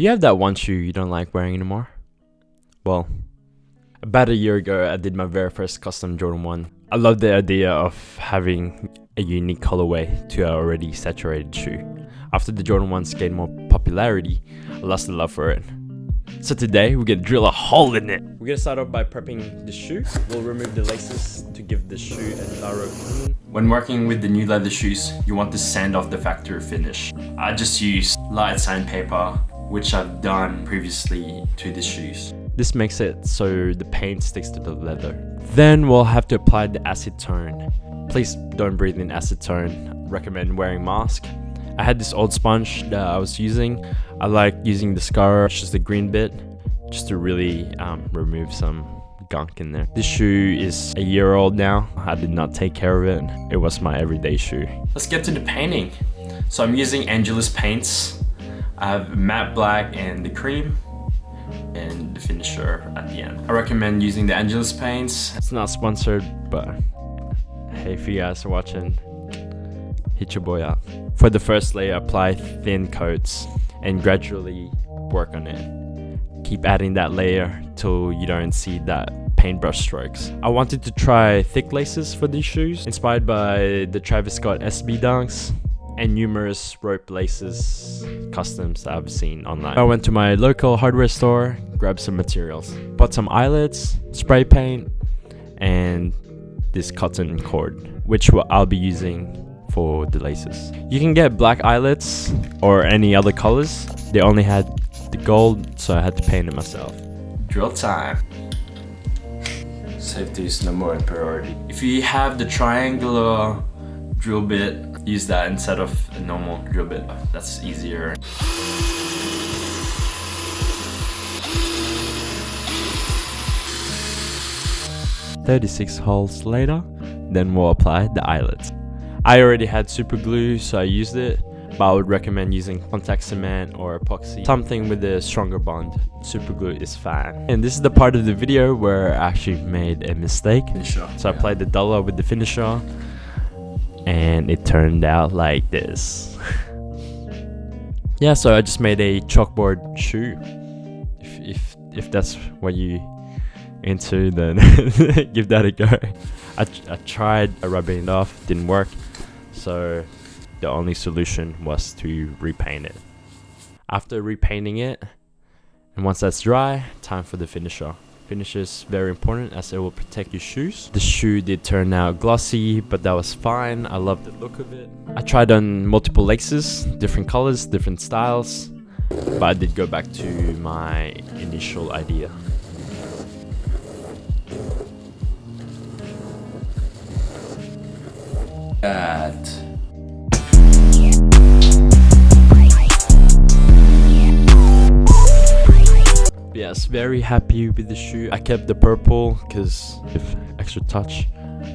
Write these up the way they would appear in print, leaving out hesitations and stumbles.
Do you have that one shoe you don't like wearing anymore? Well, about a year ago, I did my very first custom Jordan 1. I love the idea of having a unique colorway to an already saturated shoe. After the Jordan 1s gained more popularity, I lost the love for it. So today, we're gonna drill a hole in it. We're gonna start off by prepping the shoe. We'll remove the laces to give the shoe a thorough clean. When working with the new leather shoes, you want to sand off the factory finish. I just use light sandpaper, which I've done previously to the shoes. This makes it so the paint sticks to the leather. Then we'll have to apply the acetone. Please don't breathe in acetone. Recommend wearing mask. I had this old sponge that I was using. I like using the scar, just the green bit, just to really remove some gunk in there. This shoe is a year old now. I did not take care of it. It was my everyday shoe. Let's get to the painting. So I'm using Angelus paints. I have matte black and the cream, and the finisher at the end. I recommend using the Angelus paints. It's not sponsored, but hey, if you guys are watching, hit your boy up. For the first layer, apply thin coats and gradually work on it. Keep adding that layer till you don't see that paintbrush strokes. I wanted to try thick laces for these shoes, inspired by the Travis Scott SB Dunks and numerous rope laces customs that I've seen online. I went to my local hardware store, grabbed some materials, bought some eyelets, spray paint, and this cotton cord, which I'll be using for the laces. You can get black eyelets or any other colors. They only had the gold, so I had to paint it myself. Drill time. Safety is number one priority. If you have the triangular drill bit, use that instead of a normal drill bit. That's easier. "36 holes later, then we'll apply the eyelets. I already had super glue, so I used it, but I would recommend using contact cement or epoxy, something with a stronger bond. Super glue is fine. And this is the part of the video where I actually made a mistake. So I applied the dollar with the finisher, and it turned out like this. Yeah, so I just made a chalkboard shoe. If that's what you into, then give that a go. I tried rubbing it off, didn't work, so the only solution was to repaint it. After repainting it, and once that's dry, time for the finisher. Finish is very important as it will protect your shoes. The shoe did turn out glossy, but that was fine. I love the look of it. I tried on multiple laces, different colors, different styles, but I did go back to my initial idea. Yes, very happy with the shoe. I kept the purple because of extra touch,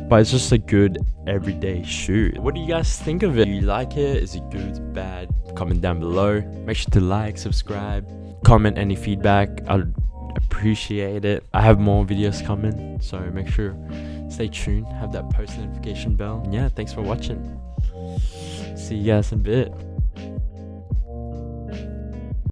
but it's just a good everyday shoe. What do you guys think of it? Do you like it? Is it good, bad? Comment down below. Make sure to like, subscribe, comment any feedback. I'd appreciate it. I have more videos coming, so make sure stay tuned, have that post notification bell. And yeah, thanks for watching. See you guys in a bit.